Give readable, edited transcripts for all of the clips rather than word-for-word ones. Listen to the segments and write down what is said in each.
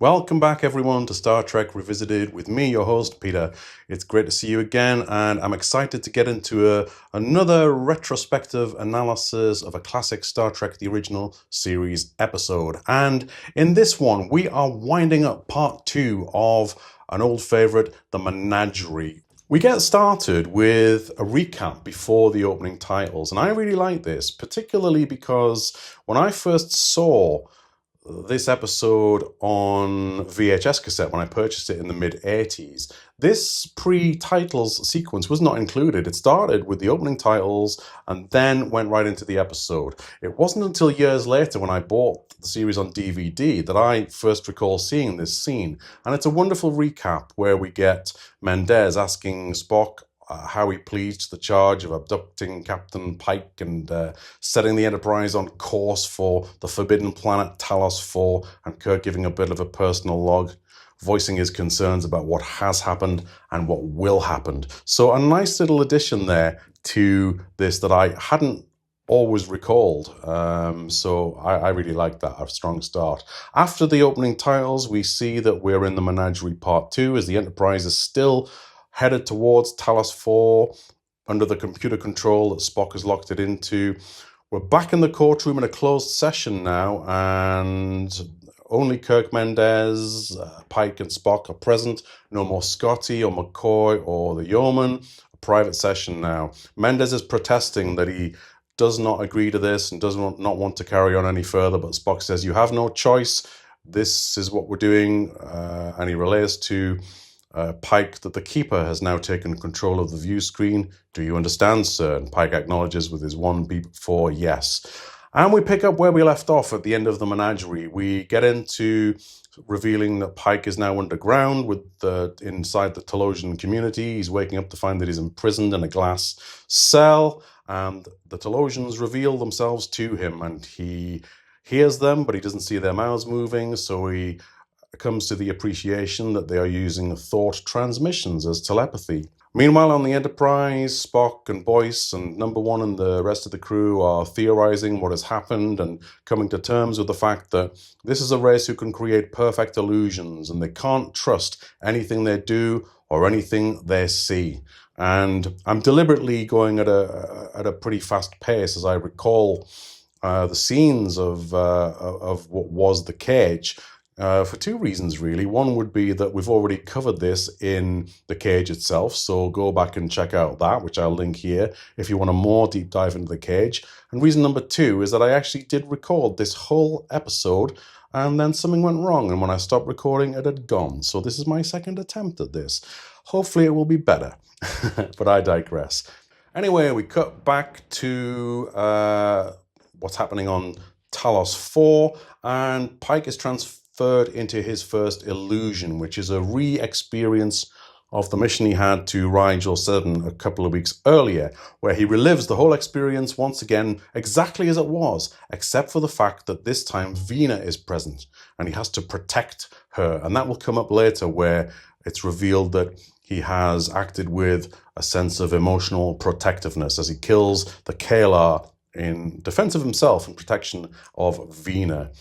Welcome back, everyone, to Star Trek Revisited with me, your host, Peter. It's great to see you again, and I'm excited to get into another retrospective analysis of a classic Star Trek The Original Series episode. And in this one, we are winding up part 2 of an old favorite, the Menagerie. We get started with a recap before the opening titles, and I really like this, particularly because when I first saw this episode on VHS cassette when I purchased it in the mid-80s. This pre-titles sequence was not included. It started with the opening titles and then went right into the episode. It wasn't until years later when I bought the series on DVD that I first recall seeing this scene. And it's a wonderful recap where we get Mendez asking Spock how he pleads to the charge of abducting Captain Pike and setting the Enterprise on course for the forbidden planet Talos 4, and Kirk giving a bit of a personal log, voicing his concerns about what has happened and what will happen. So a nice little addition there to this that I hadn't always recalled. So I really like that, a strong start. After the opening titles, we see that we're in the Menagerie Part 2 as the Enterprise is still headed towards Talos 4 under the computer control that Spock has locked it into. We're back in the courtroom in a closed session now, and only Kirk, Mendez, Pike and Spock are present. No more Scotty or McCoy or the Yeoman. A private session now. Mendez is protesting that he does not agree to this and does not want to carry on any further, but Spock says, "You have no choice. This is what we're doing," and he relays to Pike that the Keeper has now taken control of the view screen. "Do you understand, sir?" And Pike acknowledges with his one beep for yes. And we pick up where we left off at the end of the Menagerie. We get into revealing that Pike is now underground inside the Talosian community. He's waking up to find that he's imprisoned in a glass cell, and the Talosians reveal themselves to him, and he hears them, but he doesn't see their mouths moving, so he comes to the appreciation that they are using thought transmissions as telepathy. Meanwhile, on the Enterprise, Spock and Boyce and Number One and the rest of the crew are theorizing what has happened and coming to terms with the fact that this is a race who can create perfect illusions and they can't trust anything they do or anything they see. And I'm deliberately going at a pretty fast pace as I recall the scenes of what was the cage. For two reasons, really. One would be that we've already covered this in the cage itself, so go back and check out that, which I'll link here, if you want a more deep dive into the cage. And reason number two is that I actually did record this whole episode, and then something went wrong, and when I stopped recording, it had gone. So this is my second attempt at this. Hopefully it will be better, but I digress. Anyway, we cut back to what's happening on Talos 4, and Pike is transferred into his first illusion, which is a re-experience of the mission he had to Rigel 7 a couple of weeks earlier, where he relives the whole experience once again exactly as it was, except for the fact that this time Vina is present and he has to protect her. And that will come up later, where it's revealed that he has acted with a sense of emotional protectiveness as he kills the Kalar in defense of himself and protection of Vina.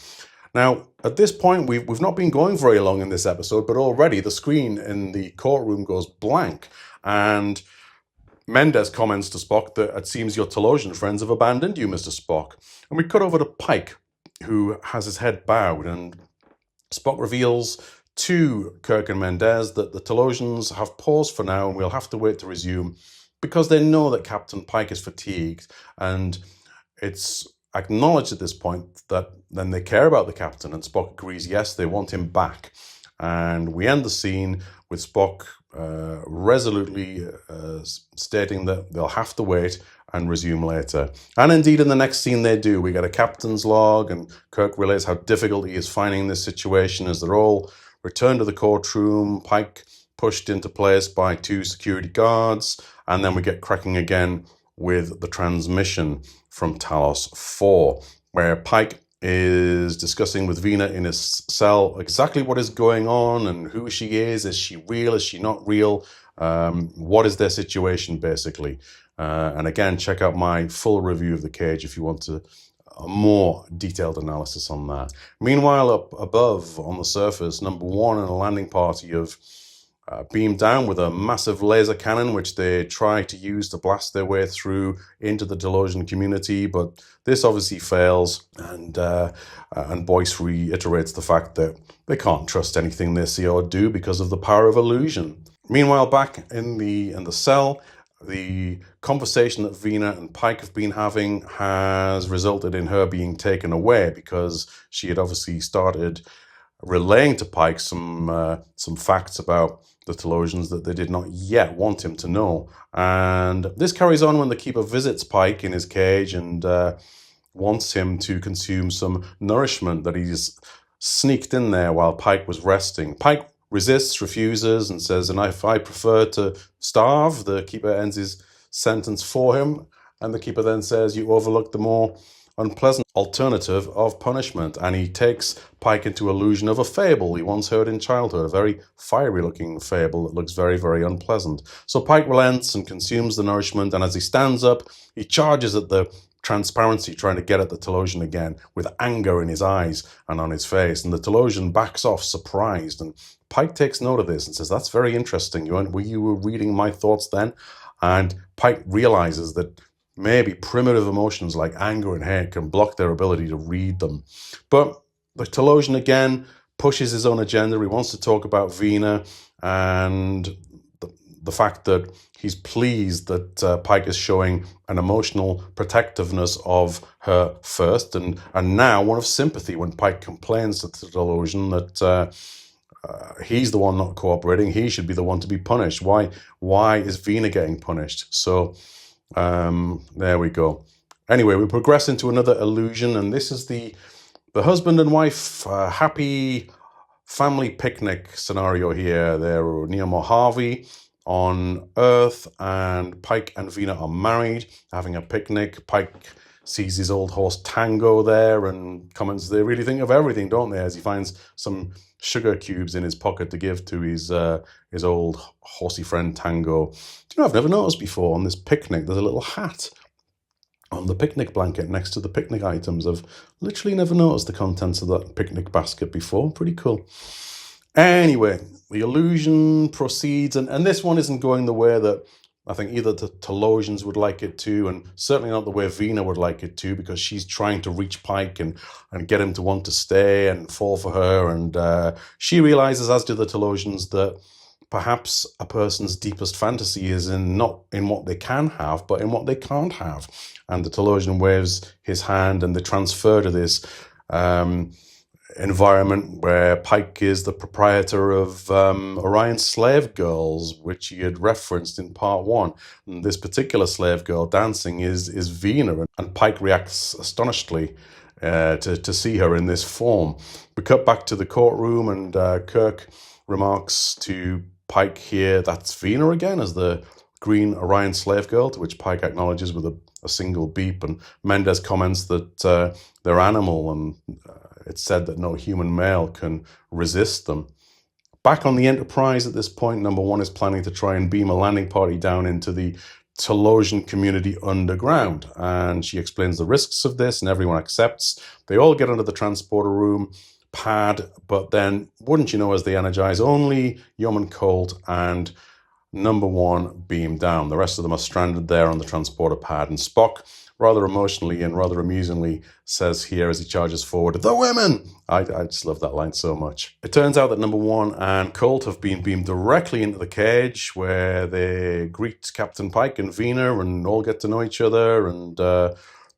Now, at this point, we've not been going very long in this episode, but already the screen in the courtroom goes blank, and Mendez comments to Spock that it seems your Talosian friends have abandoned you, Mr. Spock. And we cut over to Pike, who has his head bowed, and Spock reveals to Kirk and Mendez that the Talosians have paused for now, and we'll have to wait to resume, because they know that Captain Pike is fatigued, and it's acknowledged at this point that then they care about the captain, and Spock agrees, yes, they want him back. And we end the scene with Spock resolutely stating that they'll have to wait and resume later. And indeed, in the next scene they do. We get a captain's log, and Kirk relays how difficult he is finding this situation as they're all returned to the courtroom, Pike pushed into place by two security guards, and then we get cracking again with the transmission from Talos 4, where Pike is discussing with Vina in his cell exactly what is going on and who she is. Is she real? Is she not real? What is their situation, basically? And again, check out my full review of The Cage if you want to a more detailed analysis on that. Meanwhile, up above on the surface, number one and a landing party have beamed down with a massive laser cannon, which they try to use to blast their way through into the Talosian community, but this obviously fails, and Boyce reiterates the fact that they can't trust anything they see or do because of the power of illusion. Meanwhile, back in the cell, the conversation that Vina and Pike have been having has resulted in her being taken away because she had obviously started relaying to Pike some facts about the Talosians that they did not yet want him to know. And this carries on when the Keeper visits Pike in his cage and wants him to consume some nourishment that he's sneaked in there while Pike was resting. Pike resists, refuses, and says, and if I prefer to starve, the Keeper ends his sentence for him. And the Keeper then says, you overlook the more unpleasant alternative of punishment. And he takes Pike into illusion of a fable he once heard in childhood, a very fiery looking fable that looks very, very unpleasant. So Pike relents and consumes the nourishment, and as he stands up, he charges at the transparency, trying to get at the Talosian again, with anger in his eyes and on his face. And the Talosian backs off, surprised, and Pike takes note of this and says, that's very interesting. You were reading my thoughts then? And Pike realizes that maybe primitive emotions like anger and hate can block their ability to read them. But the Talosian again pushes his own agenda. He wants to talk about Vina and the fact that he's pleased that Pike is showing an emotional protectiveness of her first, and now one of sympathy when Pike complains to the Talosian that he's the one not cooperating. He should be the one to be punished. Why is Vina getting punished? So there we go. Anyway, we progress into another illusion, and this is the husband and wife happy family picnic scenario here. They're near Mojave on Earth, and Pike and Vina are married, having a picnic. Pike sees his old horse Tango there and comments, they really think of everything, don't they, as he finds some sugar cubes in his pocket to give to his old horsey friend Tango. Do you know, I've never noticed before on this picnic, there's a little hat on the picnic blanket next to the picnic items. I've literally never noticed the contents of that picnic basket before. Pretty cool. Anyway, the illusion proceeds, and this one isn't going the way that I think either the Talosians would like it to, and certainly not the way Vina would like it to, because she's trying to reach Pike and get him to want to stay and fall for her. And she realizes, as do the Talosians, that perhaps a person's deepest fantasy is not in what they can have, but in what they can't have. And the Talosian waves his hand, and they transfer to this environment where Pike is the proprietor of Orion's slave girls, which he had referenced in part one. And this particular slave girl dancing is Vina, and Pike reacts astonishedly to see her in this form. We cut back to the courtroom, and Kirk remarks to Pike here, that's Vina again, as the green Orion slave girl, to which Pike acknowledges with a single beep. And Mendez comments that they're animal, and it's said that no human male can resist them. Back on the Enterprise at this point, number one is planning to try and beam a landing party down into the Talosian community underground. And she explains the risks of this, and everyone accepts. They all get into the transporter room pad, but then, wouldn't you know, as they energize, only Yeoman Colt and number one beam down. The rest of them are stranded there on the transporter pad, and Spock, rather emotionally and rather amusingly, says here as he charges forward, "The women!" I just love that line so much. It turns out that number one and Colt have been beamed directly into the cage, where they greet Captain Pike and Vina and all get to know each other. And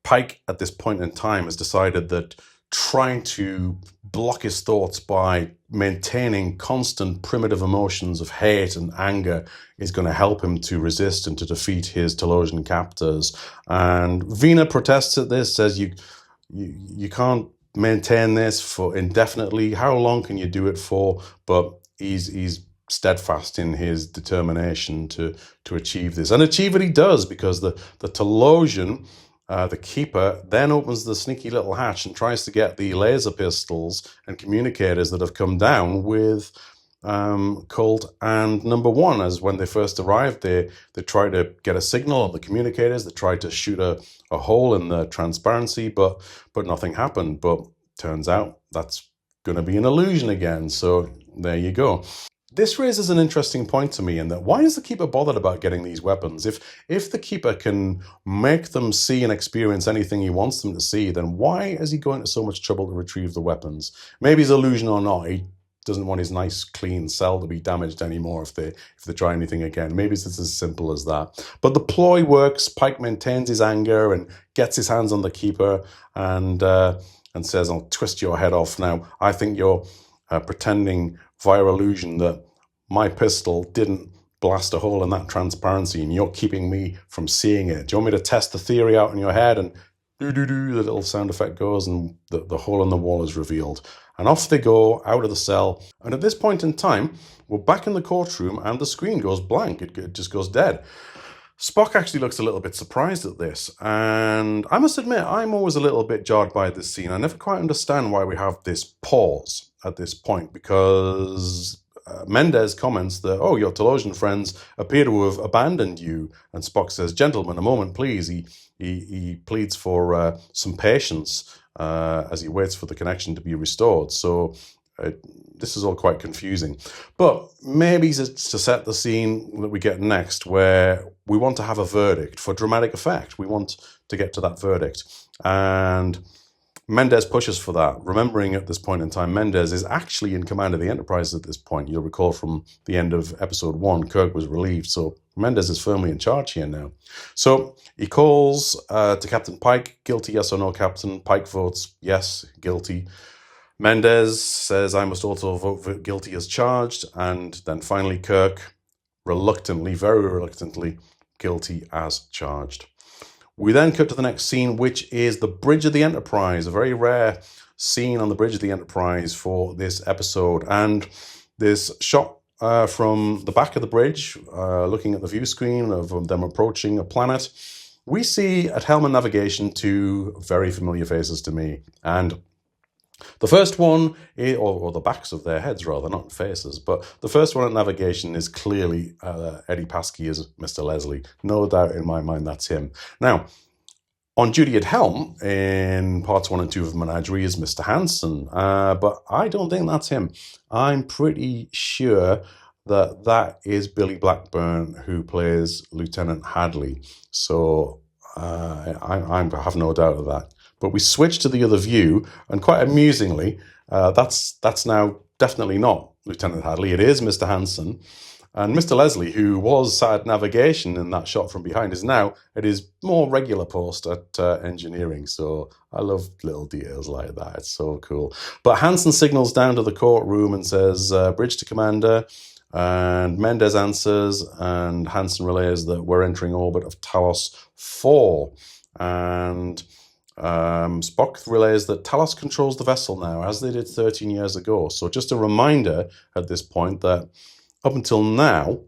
Pike, at this point in time, has decided that trying to block his thoughts by maintaining constant primitive emotions of hate and anger is going to help him to resist and to defeat his Talosian captors. And Vina protests at this, says you can't maintain this for indefinitely. How long can you do it for? But he's steadfast in his determination to achieve this, and achieve it he does, because the Talosian, the Keeper, then opens the sneaky little hatch and tries to get the laser pistols and communicators that have come down with Colt and number one, as when they first arrived, they tried to get a signal on the communicators. They tried to shoot a hole in the transparency, but nothing happened. But turns out that's going to be an illusion again. So there you go. This raises an interesting point to me in that why is the Keeper bothered about getting these weapons? If the Keeper can make them see and experience anything he wants them to see, then why is he going to so much trouble to retrieve the weapons? Maybe it's illusion or not. He doesn't want his nice, clean cell to be damaged anymore if they try anything again. Maybe it's as simple as that. But the ploy works. Pike maintains his anger and gets his hands on the Keeper and says, "I'll twist your head off now. I think you're pretending via illusion that my pistol didn't blast a hole in that transparency and you're keeping me from seeing it. Do you want me to test the theory out in your head?" And do-do-do, the little sound effect goes and the hole in the wall is revealed. And off they go out of the cell. And at this point in time, we're back in the courtroom and the screen goes blank. It just goes dead. Spock actually looks a little bit surprised at this. And I must admit, I'm always a little bit jarred by this scene. I never quite understand why we have this pause at this point, because Mendez comments that, "Oh, your Talosian friends appear to have abandoned you." And Spock says, "Gentlemen, a moment, please." He pleads for some patience as he waits for the connection to be restored. So this is all quite confusing. But maybe it's to set the scene that we get next, where we want to have a verdict for dramatic effect. We want to get to that verdict. And Mendez pushes for that, remembering at this point in time, Mendez is actually in command of the Enterprise at this point. You'll recall from the end of episode 1, Kirk was relieved, so Mendez is firmly in charge here now. So he calls to Captain Pike, "Guilty, yes or no, Captain?" Pike votes yes, guilty. Mendez says, "I must also vote for guilty as charged." And then finally Kirk, reluctantly, very reluctantly, "Guilty as charged." We then cut to the next scene, which is the bridge of the Enterprise, a very rare scene on the bridge of the Enterprise for this episode. And this shot from the back of the bridge, looking at the view screen of them approaching a planet. We see at helm and navigation two very familiar faces to me. And the first one, or the backs of their heads rather, not faces, but the first one at navigation is clearly Eddie Paskey as Mr. Leslie. No doubt in my mind that's him. Now, on duty at helm in parts 1 and 2 of Menagerie is Mr. Hansen, but I don't think that's him. I'm pretty sure that is Billy Blackburn, who plays Lieutenant Hadley. So I have no doubt of that. But we switch to the other view, and quite amusingly, that's now definitely not Lieutenant Hadley. It is Mr. Hansen. And Mr. Leslie, who was sat at navigation in that shot from behind, is now at his more regular post at engineering. So I love little details like that. It's so cool. But Hansen signals down to the courtroom and says, "Bridge to Commander." And Mendez answers, and Hansen relays that we're entering orbit of Talos 4. And Spock relays that Talos controls the vessel now, as they did 13 years ago. So just a reminder at this point that up until now,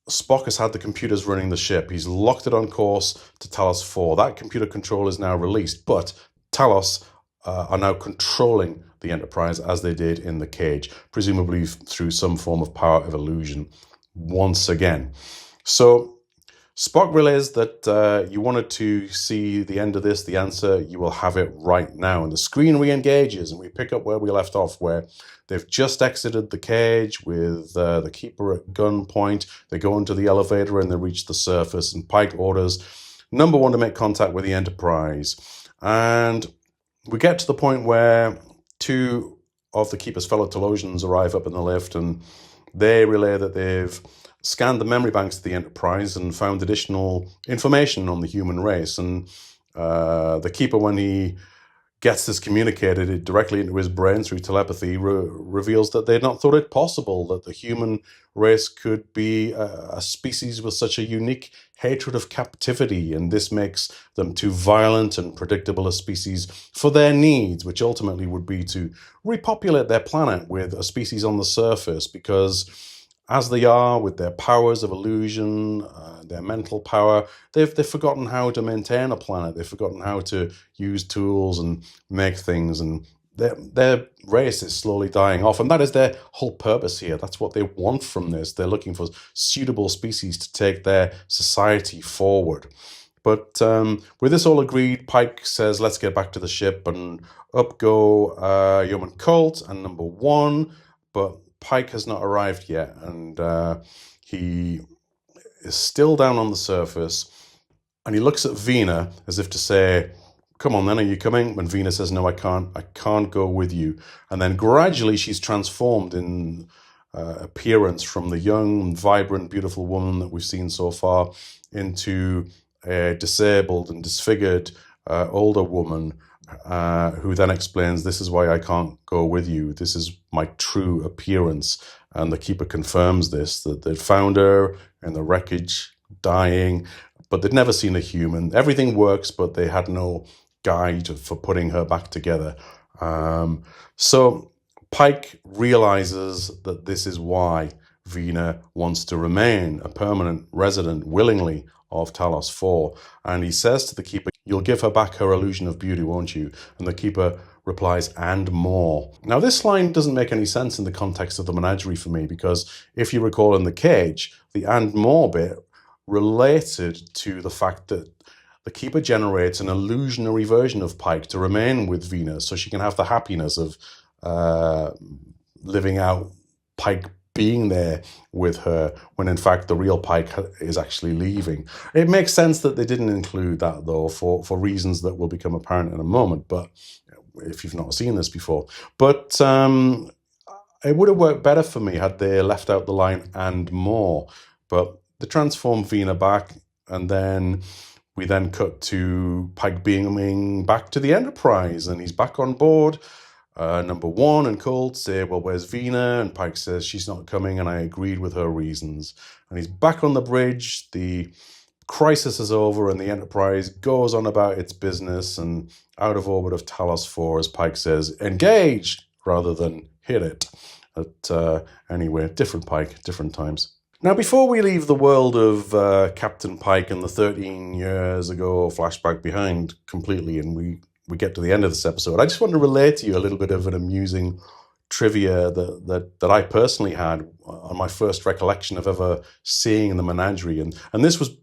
Spock has had the computers running the ship. He's locked it on course to Talos 4. That computer control is now released, but Talos are now controlling the Enterprise as they did in the cage, presumably through some form of power of illusion once again. So Spock relays that you wanted to see the end of this, the answer, you will have it right now. And the screen re-engages, and we pick up where we left off, where they've just exited the cage with the Keeper at gunpoint. They go into the elevator and they reach the surface, and Pike orders number one to make contact with the Enterprise. And we get to the point where two of the Keeper's fellow Talosians arrive up in the lift, and they relay that they've scanned the memory banks of the Enterprise and found additional information on the human race. And the Keeper, when he gets this communicated directly into his brain through telepathy, reveals that they had not thought it possible that the human race could be a species with such a unique hatred of captivity, and this makes them too violent and predictable a species for their needs, which ultimately would be to repopulate their planet with a species on the surface, because as they are, with their powers of illusion, their mental power, they've forgotten how to maintain a planet. They've forgotten how to use tools and make things. And their race is slowly dying off, and that is their whole purpose here. That's what they want from this. They're looking for suitable species to take their society forward. But with this all agreed, Pike says, let's get back to the ship, and up go Yeoman Colt and number one, but Pike has not arrived yet, and he is still down on the surface, and he looks at Vina as if to say, come on then, are you coming? And Vina says, no, I can't go with you. And then gradually she's transformed in appearance from the young, vibrant, beautiful woman that we've seen so far into a disabled and disfigured older woman who then explains, this is why I can't go with you. This is my true appearance. And the Keeper confirms this, that they'd found her in the wreckage, dying, but they'd never seen a human. Everything works, but they had no guide for putting her back together. So Pike realizes that this is why Vina wants to remain a permanent resident willingly of Talos 4. And he says to the Keeper, you'll give her back her illusion of beauty, won't you? And the Keeper replies, and more. Now, this line doesn't make any sense in the context of the Menagerie for me, because if you recall in the cage, the and more bit related to the fact that the Keeper generates an illusionary version of Pike to remain with Vina so she can have the happiness of living out Pike being there with her, when in fact the real Pike is actually leaving. It makes sense that they didn't include that, though, for reasons that will become apparent in a moment, but if you've not seen this before. But it would have worked better for me had they left out the line and more. But they transform Vina back, and then we then cut to Pike beaming back to the Enterprise, and he's back on board. Number one and Colt say, well, where's Vina? And Pike says, she's not coming, and I agreed with her reasons. And he's back on the bridge. The crisis is over, and the Enterprise goes on about its business, and out of orbit of Talos 4, as Pike says, engage, rather than hit it. But anyway, different Pike, different times. Now, before we leave the world of Captain Pike and the 13 years ago flashback behind completely, and we get to the end of this episode, I just want to relate to you a little bit of an amusing trivia that I personally had on my first recollection of ever seeing in the Menagerie. And this was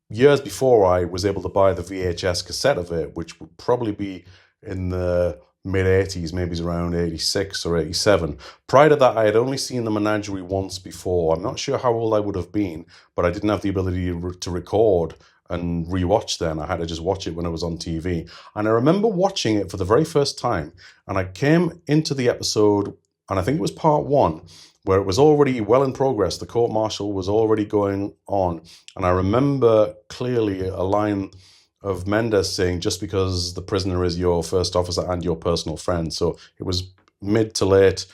years before I was able to buy the VHS cassette of it, which would probably be in the mid-80s, maybe around 86 or 87. Prior to that, I had only seen the Menagerie once before. I'm not sure how old I would have been, but I didn't have the ability to record and rewatch then. I had to just watch it when it was on TV. And I remember watching it for the very first time, and I came into the episode, and I think it was part one, where it was already well in progress. The court-martial was already going on. And I remember clearly a line of Mendes saying, just because the prisoner is your first officer and your personal friend. So it was mid to late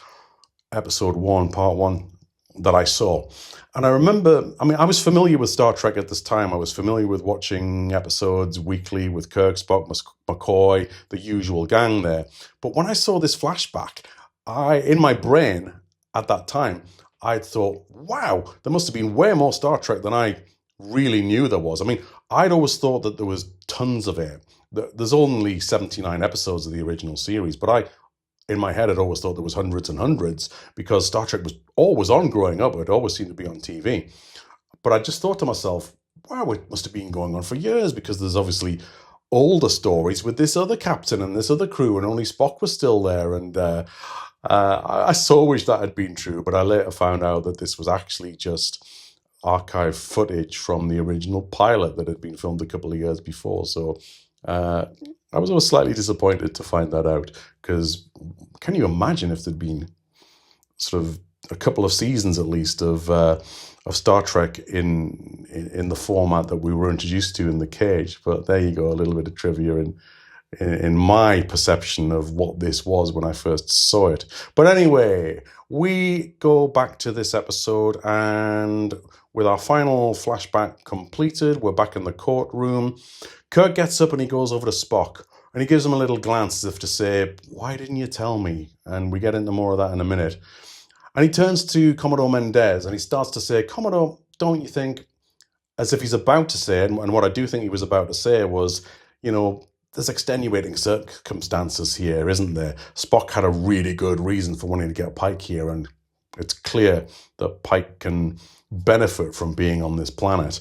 episode one, part one, that I saw. And I remember, I was familiar with Star Trek at this time. I was familiar with watching episodes weekly with Kirk, Spock, McCoy, the usual gang there. But when I saw this flashback, in my brain at that time, I thought, wow, there must have been way more Star Trek than I really knew there was. I'd always thought that there was tons of it. There's only 79 episodes of the original series, but in my head, I'd always thought there was hundreds and hundreds, because Star Trek was always on growing up. It always seemed to be on TV. But I just thought to myself, wow, it must have been going on for years, because there's obviously older stories with this other captain and this other crew, and only Spock was still there. And I so wish that had been true, but I later found out that this was actually just archive footage from the original pilot that had been filmed a couple of years before. So I was always slightly disappointed to find that out, because can you imagine if there'd been sort of a couple of seasons at least of Star Trek in the format that we were introduced to in the cage? But there you go, a little bit of trivia in my perception of what this was when I first saw it. But anyway, we go back to this episode, and with our final flashback completed, we're back in the courtroom. Kirk gets up and he goes over to Spock, and he gives him a little glance as if to say, why didn't you tell me? And we get into more of that in a minute. And he turns to Commodore Mendez, and he starts to say, Commodore, don't you think, as if he's about to say, and what I do think he was about to say was, there's extenuating circumstances here, isn't there? Spock had a really good reason for wanting to get Pike here, and it's clear that Pike can benefit from being on this planet.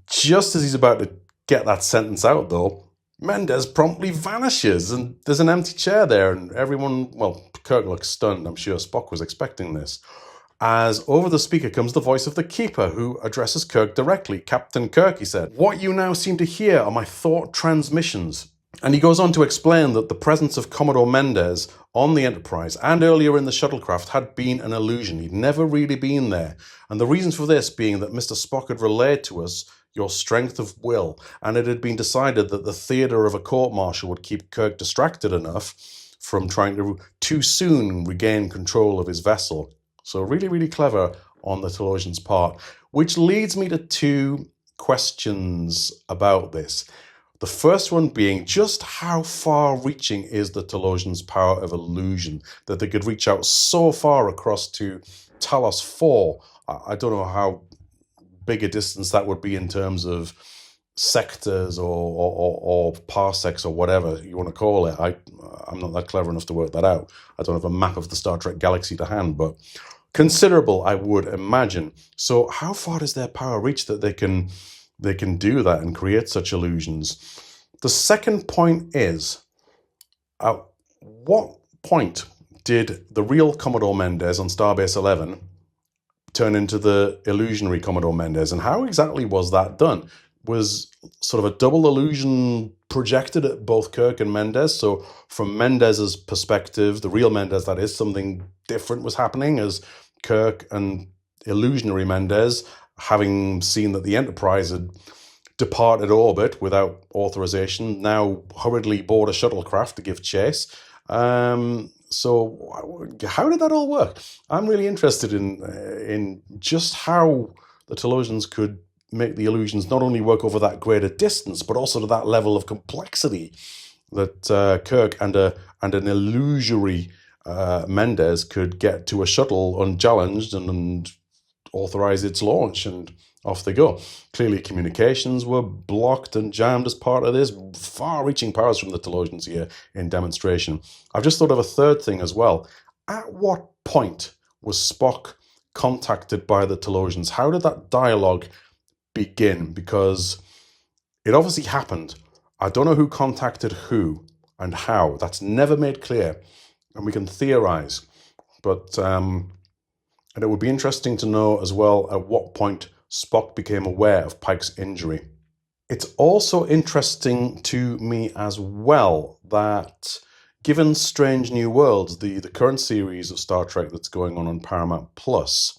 Just as he's about to get that sentence out, though, Mendez promptly vanishes, and there's an empty chair there, and everyone, well, Kirk looks stunned. I'm sure Spock was expecting this. As over the speaker comes the voice of the Keeper, who addresses Kirk directly. "Captain Kirk," he said, "what you now seem to hear are my thought transmissions." And he goes on to explain that the presence of Commodore Mendez on the Enterprise and earlier in the shuttlecraft had been an illusion. He'd never really been there. And the reason for this being that Mr. Spock had relayed to us your strength of will, and it had been decided that the theatre of a court-martial would keep Kirk distracted enough from trying to too soon regain control of his vessel. So really, really clever on the Talosians' part, which leads me to two questions about this. The first one being, just how far-reaching is the Talosians' power of illusion, that they could reach out so far across to Talos 4? I don't know how big a distance that would be in terms of sectors or parsecs or whatever you want to call it. I'm not that clever enough to work that out. I don't have a map of the Star Trek galaxy to hand, but considerable, I would imagine. So how far does their power reach that they can do that and create such illusions? The second point is, at what point did the real Commodore Mendez on Starbase 11 turn into the illusionary Commodore Mendez, and how exactly was that done? Was sort of a double illusion projected at both Kirk and Mendez? So from Mendez's perspective, the real Mendez, that is, something different was happening as Kirk and illusionary Mendez, having seen that the Enterprise had departed orbit without authorization, now hurriedly board a shuttlecraft to give chase. So how did that all work? I'm really interested in just how the Talosians could make the illusions not only work over that greater distance, but also to that level of complexity that Kirk and an illusory Mendez could get to a shuttle unchallenged and authorize its launch, and off they go. Clearly communications were blocked and jammed as part of this. Far-reaching powers from the Talosians here in demonstration. I've just thought of a third thing as well. At what point was Spock contacted by the Talosians? How did that dialogue begin? Because it obviously happened. I don't know who contacted who and how. That's never made clear, and we can theorize. But and it would be interesting to know as well at what point Spock became aware of Pike's injury. It's also interesting to me as well that, given Strange New Worlds, the current series of Star Trek that's going on Paramount Plus,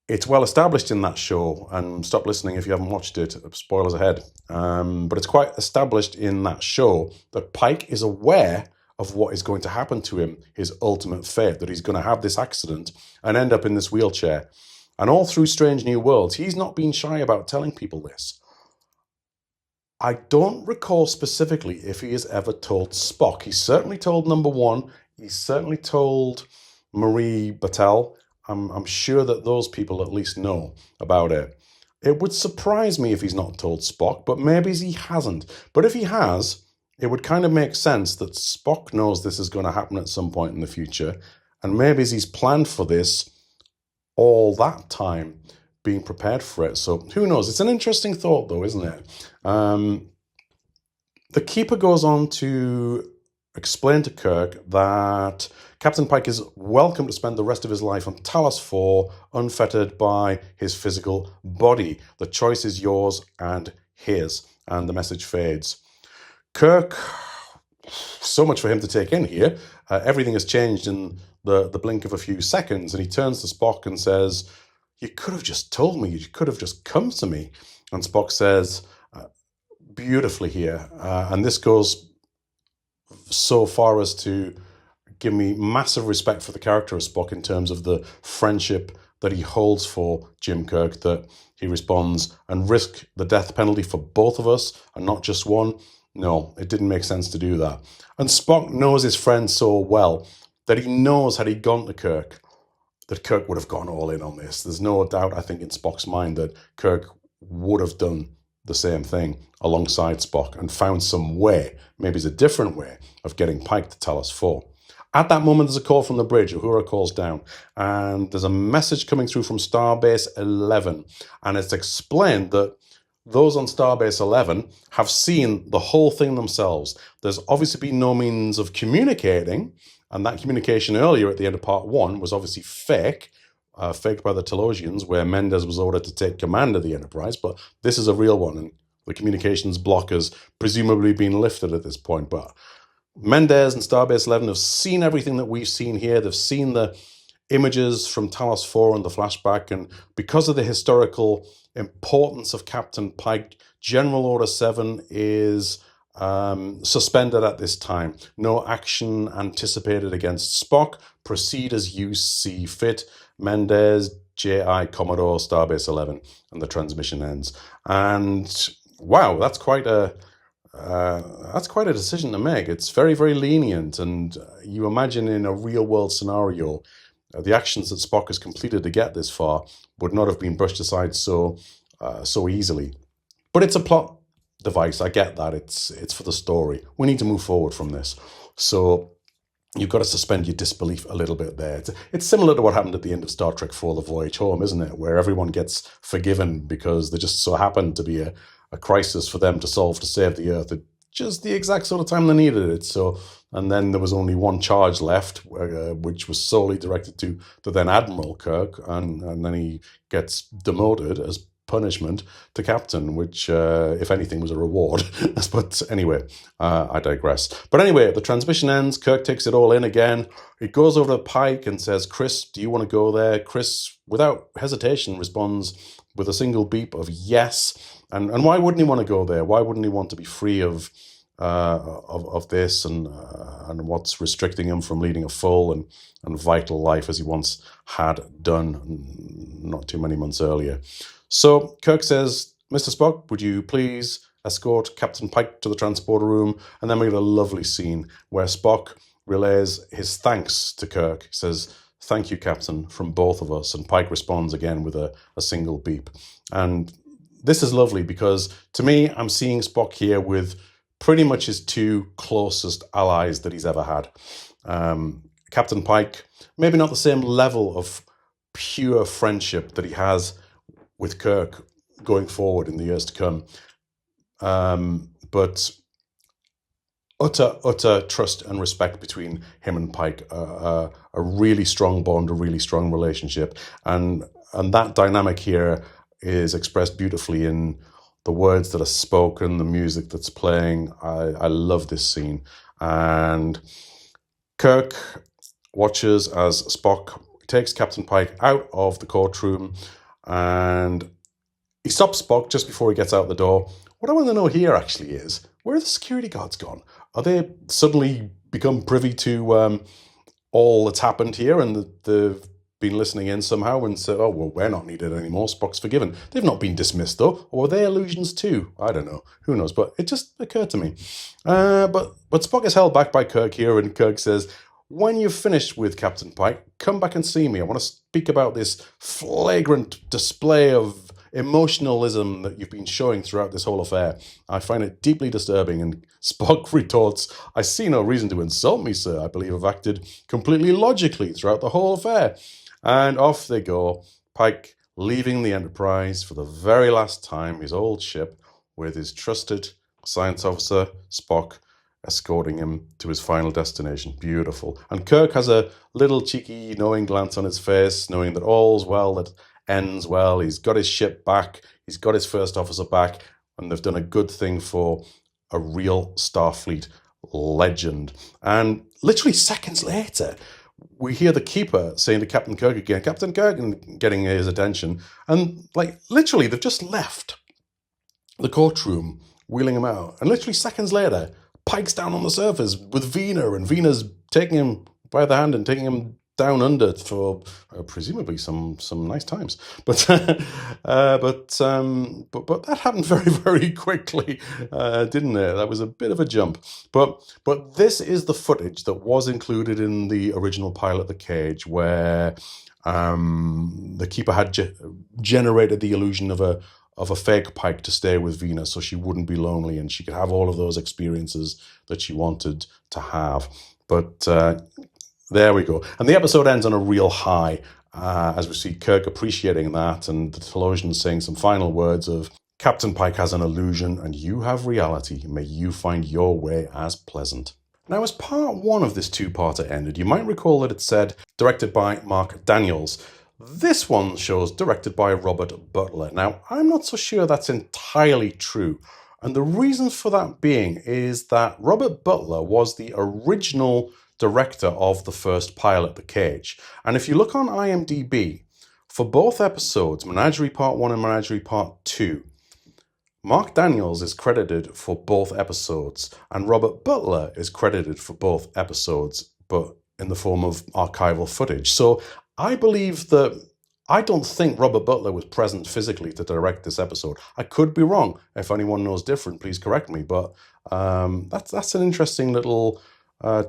it's well established in that show, and stop listening if you haven't watched it, spoilers ahead, but it's quite established in that show that Pike is aware of what is going to happen to him, his ultimate fate, that he's going to have this accident and end up in this wheelchair. And all through Strange New Worlds, he's not been shy about telling people this. I don't recall specifically if he has ever told Spock. He's certainly told Number One. He's certainly told Marie Battelle. I'm sure that those people at least know about it. It would surprise me if he's not told Spock, but maybe he hasn't. But if he has, it would kind of make sense that Spock knows this is going to happen at some point in the future, and maybe he's planned for this all that time, being prepared for it. So who knows? It's an interesting thought, though, isn't it? The Keeper goes on to explain to Kirk that Captain Pike is welcome to spend the rest of his life on Talos 4, unfettered by his physical body. The choice is yours and his, and the message fades. Kirk, so much for him to take in here. Everything has changed in the blink of a few seconds, and he turns to Spock and says, "You could have just told me. You could have just come to me." And Spock says, beautifully here, and this goes so far as to give me massive respect for the character of Spock in terms of the friendship that he holds for Jim Kirk, that he responds, "And risk the death penalty for both of us and not just one?" No, it didn't make sense to do that. And Spock knows his friend so well that he knows, had he gone to Kirk, that Kirk would have gone all in on this. There's no doubt, I think, in Spock's mind that Kirk would have done the same thing alongside Spock and found some way, maybe it's a different way, of getting Pike to Talos 4. At that moment, there's a call from the bridge. Uhura calls down, and there's a message coming through from Starbase 11, and it's explained that those on Starbase 11 have seen the whole thing themselves. There's obviously been no means of communicating, and that communication earlier at the end of part 1 was obviously faked by the Talosians, where Mendez was ordered to take command of the Enterprise, but this is a real one, and the communications block has presumably been lifted at this point. But Mendez and Starbase 11 have seen everything that we've seen here. They've seen the images from Talos 4 and the flashback, and because of the historical importance of Captain Pike, General Order 7 is suspended at this time. No action anticipated against Spock. Proceed as you see fit. Mendez, J.I. Commodore, Starbase 11, and the transmission ends. And wow, that's quite a decision to make. It's very, very lenient, and you imagine in a real-world scenario, the actions that Spock has completed to get this far would not have been brushed aside so easily. But it's a plot device. I get that. It's for the story. We need to move forward from this. So you've got to suspend your disbelief a little bit there. It's similar to what happened at the end of Star Trek IV, The Voyage Home, isn't it? Where everyone gets forgiven because there just so happened to be a crisis for them to solve to save the Earth at just the exact sort of time they needed it. So, and then there was only one charge left, which was solely directed to the then Admiral Kirk, and then he gets demoted as punishment to Captain, which, if anything, was a reward. But anyway, I digress. But anyway, the transmission ends. Kirk takes it all in again. He goes over to Pike and says, "Chris, do you want to go there?" Chris, without hesitation, responds with a single beep of yes. And why wouldn't he want to go there? Why wouldn't he want to be free of this and what's restricting him from leading a full and vital life as he once had done not too many months earlier? So Kirk says, "Mr. Spock, would you please escort Captain Pike to the transporter room?" And then we get a lovely scene where Spock relays his thanks to Kirk. He says, "Thank you, Captain, from both of us." And Pike responds again with a single beep. And this is lovely because, to me, I'm seeing Spock here with pretty much his two closest allies that he's ever had. Captain Pike, maybe not the same level of pure friendship that he has with Kirk going forward in the years to come, but utter trust and respect between him and Pike, a really strong bond, a really strong relationship, and that dynamic here is expressed beautifully in the words that are spoken, the music that's playing. I love this scene. And Kirk watches as Spock takes Captain Pike out of the courtroom, and he stops Spock just before he gets out the door. What I want to know here actually is, where are the security guards gone? Are they suddenly become privy to all that's happened here, and they've been listening in somehow and said, "Oh, well, we're not needed anymore, Spock's forgiven"? They've not been dismissed, though. Or were they illusions too? I don't know. Who knows? But it just occurred to me. But Spock is held back by Kirk here, and Kirk says, "When you've finished with Captain Pike, come back and see me. I want to speak about this flagrant display of emotionalism that you've been showing throughout this whole affair. I find it deeply disturbing." And Spock retorts, "I see no reason to insult me, sir. I believe I've acted completely logically throughout the whole affair." And off they go, Pike leaving the Enterprise for the very last time, his old ship, with his trusted science officer, Spock, escorting him to his final destination. Beautiful. And Kirk has a little cheeky, knowing glance on his face, knowing that all's well that ends well. He's got his ship back. He's got his first officer back. And they've done a good thing for a real Starfleet legend. And literally seconds later, we hear the Keeper saying to Captain Kirk again, "Captain Kirk," and getting his attention. And like literally, they've just left the courtroom, wheeling him out. And literally seconds later, Pike's down on the surface with Vina, and Vina's taking him by the hand and taking him down under for presumably some nice times. But that happened very, very quickly, didn't it? That was a bit of a jump. But this is the footage that was included in the original pilot, The Cage, where the Keeper had generated the illusion of of a fake Pike to stay with Vina so she wouldn't be lonely and she could have all of those experiences that she wanted to have. But there we go. And the episode ends on a real high, as we see Kirk appreciating that and the Talosians saying some final words of, Captain Pike has an illusion and you have reality. May you find your way as pleasant. Now, as part one of this two-parter ended, you might recall that it said, directed by Mark Daniels. This one shows directed by Robert Butler. Now, I'm not so sure that's entirely true. And the reason for that being is that Robert Butler was the original director of the first pilot, The Cage. And if you look on IMDb, for both episodes, Menagerie Part 1 and Menagerie Part 2, Mark Daniels is credited for both episodes, and Robert Butler is credited for both episodes, but in the form of archival footage. So I believe that, I don't think Robert Butler was present physically to direct this episode. I could be wrong. If anyone knows different, please correct me. But that's an interesting little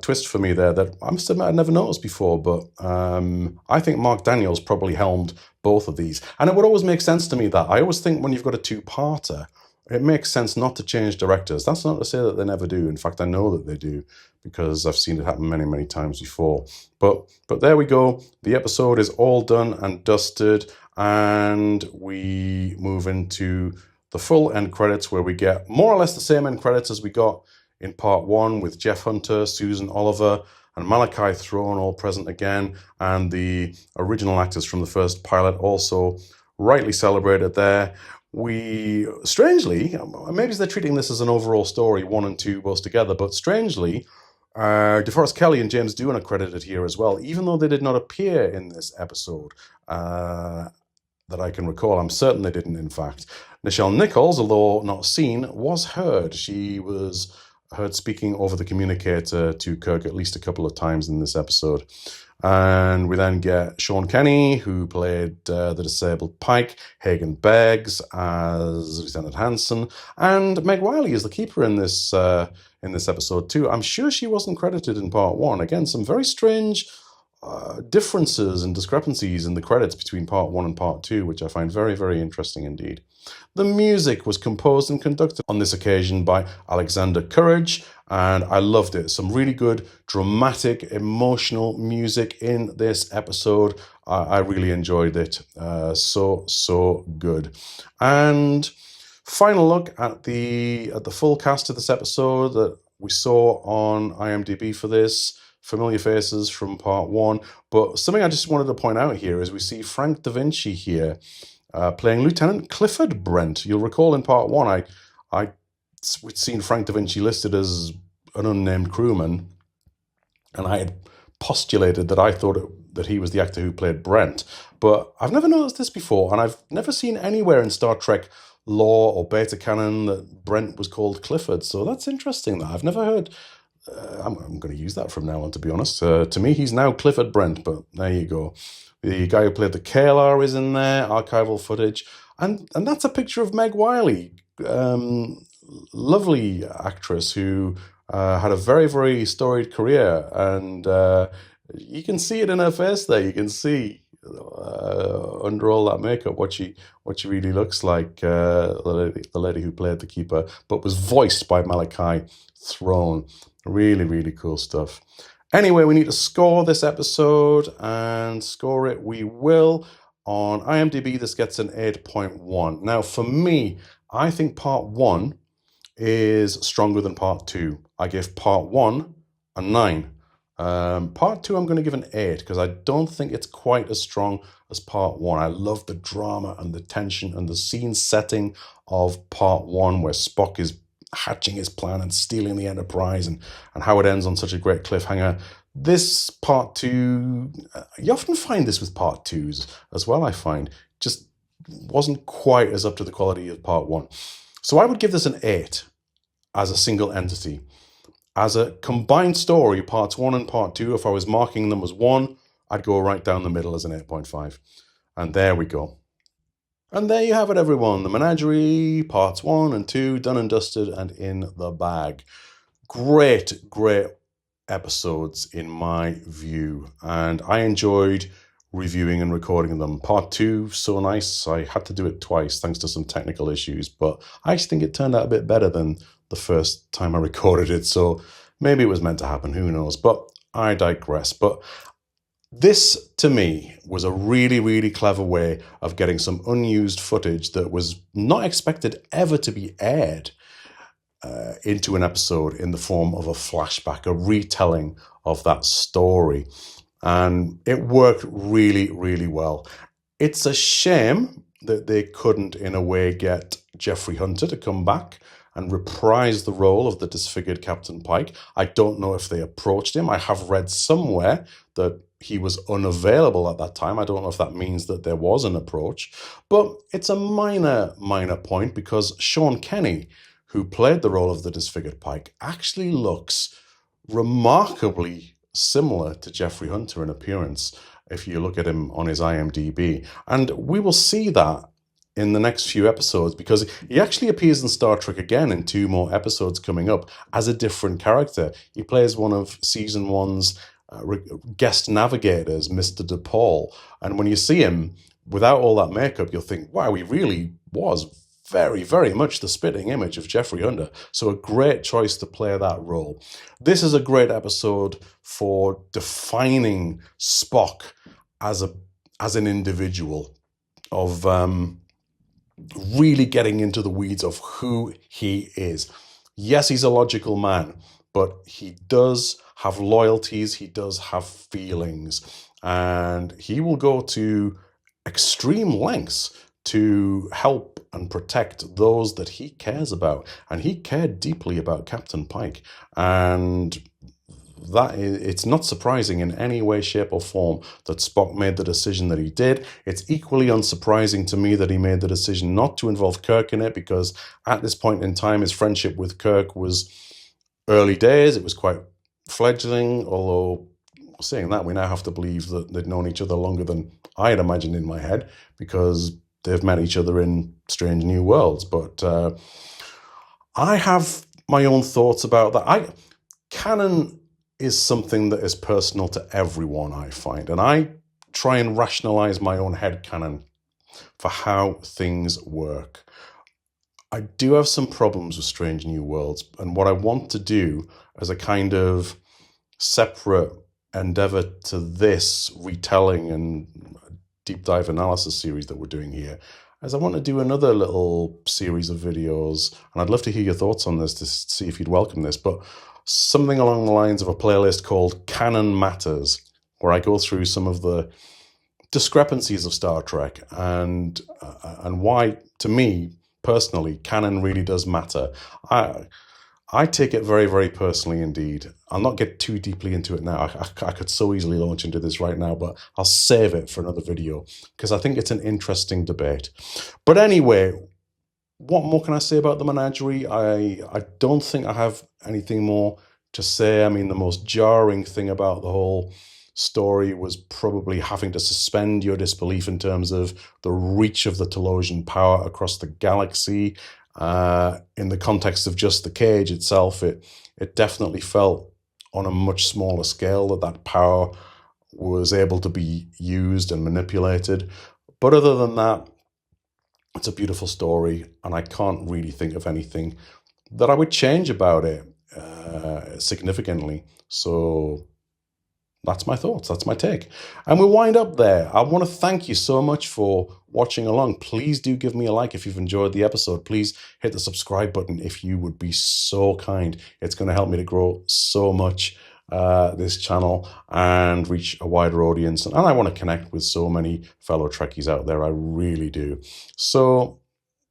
twist for me there that I must admit I'd never noticed before. But I think Mark Daniels probably helmed both of these. And it would always make sense to me that I always think when you've got a two-parter, it makes sense not to change directors. That's not to say that they never do. In fact, I know that they do because I've seen it happen many, many times before. But there we go. The episode is all done and dusted, and we move into the full end credits where we get more or less the same end credits as we got in part one with Jeff Hunter, Susan Oliver, and Malachi Throne all present again, and the original actors from the first pilot also rightly celebrated there. We, strangely, maybe they're treating this as an overall story, 1 and 2 both together, but strangely, DeForest Kelley and James Doohan are credited here as well, even though they did not appear in this episode that I can recall. I'm certain they didn't, in fact. Nichelle Nichols, although not seen, was heard. She was heard speaking over the communicator to Kirk at least a couple of times in this episode. And we then get Sean Kenny, who played the disabled Pike, Hagen Beggs as Lieutenant Hansen, and Meg Wiley is the keeper in this episode too. I'm sure she wasn't credited in part one. Again, some very strange differences and discrepancies in the credits between part one and part two, which I find very, very interesting indeed. The music was composed and conducted on this occasion by Alexander Courage, and I loved it. Some really good, dramatic, emotional music in this episode. I really enjoyed it. So good. And final look at the full cast of this episode that we saw on IMDb for this. Familiar faces from part one. But something I just wanted to point out here is we see Frank Da Vinci here playing Lieutenant Clifford Brent. You'll recall in part one, we'd seen Frank Da Vinci listed as an unnamed crewman, and I had postulated that I thought that he was the actor who played Brent. But I've never noticed this before, and I've never seen anywhere in Star Trek lore or beta canon that Brent was called Clifford. So that's interesting. That I've never heard. I'm going to use that from now on, to be honest. To me, he's now Clifford Brent, but there you go. The guy who played the KLR is in there, archival footage. And that's a picture of Meg Wiley, lovely actress who had a very, very storied career. And you can see it in her face there. You can see under all that makeup what she really looks like, the lady who played the keeper, but was voiced by Malachi Throne. Really, really cool stuff. Anyway, we need to score this episode, and score it we will. On IMDb, this gets an 8.1. Now, for me, I think part one is stronger than part two. I give part one a 9. Part two, I'm going to give an 8 because I don't think it's quite as strong as part one. I love the drama and the tension and the scene setting of part one, where Spock is hatching his plan and stealing the Enterprise, and how it ends on such a great cliffhanger. This part two, you often find this with part twos as well, I find, just wasn't quite as up to the quality of part one. So I would give this an 8 as a single entity. As a combined story, parts 1 and part 2, if I was marking them as 1, I'd go right down the middle as an 8.5. And there we go. And there you have it, everyone. The Menagerie, parts 1 and 2, done and dusted and in the bag. Great, great episodes in my view. And I enjoyed reviewing and recording them. Part 2, so nice. I had to do it twice thanks to some technical issues, but I actually think it turned out a bit better than the first time I recorded it, so maybe it was meant to happen, who knows. But I digress. But this, to me, was a really, really clever way of getting some unused footage that was not expected ever to be aired into an episode in the form of a flashback, a retelling of that story. And it worked really, really well. It's a shame that they couldn't, in a way, get Jeffrey Hunter to come back and reprise the role of the disfigured Captain Pike. I don't know if they approached him. I have read somewhere that he was unavailable at that time. I don't know if that means that there was an approach, but it's a minor point, because Sean Kenny, who played the role of the disfigured Pike, actually looks remarkably similar to Jeffrey Hunter in appearance if you look at him on his IMDb. And we will see that in the next few episodes, because he actually appears in Star Trek again in 2 more episodes coming up as a different character. He plays one of season 1's guest navigators, Mr. DePaul. And when you see him without all that makeup, you'll think, wow, he really was very, very much the spitting image of Jeffrey Hunter. So a great choice to play that role. This is a great episode for defining Spock as an individual, of really getting into the weeds of who he is. Yes, he's a logical man, but he does have loyalties, he does have feelings, and he will go to extreme lengths to help and protect those that he cares about. And he cared deeply about Captain Pike. And it's not surprising in any way, shape, or form that Spock made the decision that he did. It's equally unsurprising to me that he made the decision not to involve Kirk in it, because at this point in time, his friendship with Kirk was early days. It was quite fledgling, although saying that, we now have to believe that they'd known each other longer than I had imagined in my head, because they've met each other in Strange New Worlds. But I have my own thoughts about that. Canon is something that is personal to everyone, I find. And I try and rationalize my own headcanon for how things work. I do have some problems with Strange New Worlds. And what I want to do as a kind of separate endeavor to this retelling and deep dive analysis series that we're doing here, as I want to do another little series of videos, and I'd love to hear your thoughts on this to see if you'd welcome this, but something along the lines of a playlist called Canon Matters, where I go through some of the discrepancies of Star Trek and why, to me personally, canon really does matter. I take it very, very personally indeed. I'll not get too deeply into it now. I could so easily launch into this right now, but I'll save it for another video, because I think it's an interesting debate. But anyway, what more can I say about the Menagerie? I don't think I have anything more to say. I mean, the most jarring thing about the whole story was probably having to suspend your disbelief in terms of the reach of the Talosian power across the galaxy. In the context of just the cage itself, it definitely felt on a much smaller scale that power was able to be used and manipulated. But other than that, it's a beautiful story, and I can't really think of anything that I would change about it significantly. So that's my thoughts, that's my take. And we'll wind up there. I want to thank you so much for watching along. Please do give me a like if you've enjoyed the episode. Please hit the subscribe button if you would be so kind. It's going to help me to grow so much this channel and reach a wider audience. And I want to connect with so many fellow Trekkies out there. I really do. So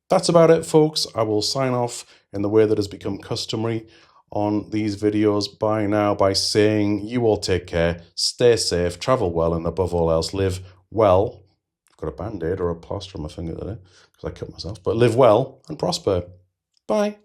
that's about it, folks. I will sign off in the way that has become customary on these videos by saying you all take care, stay safe, travel well, and above all else, live well. I've got a band-aid or a plaster on my finger today because I cut myself, but live well and prosper. Bye.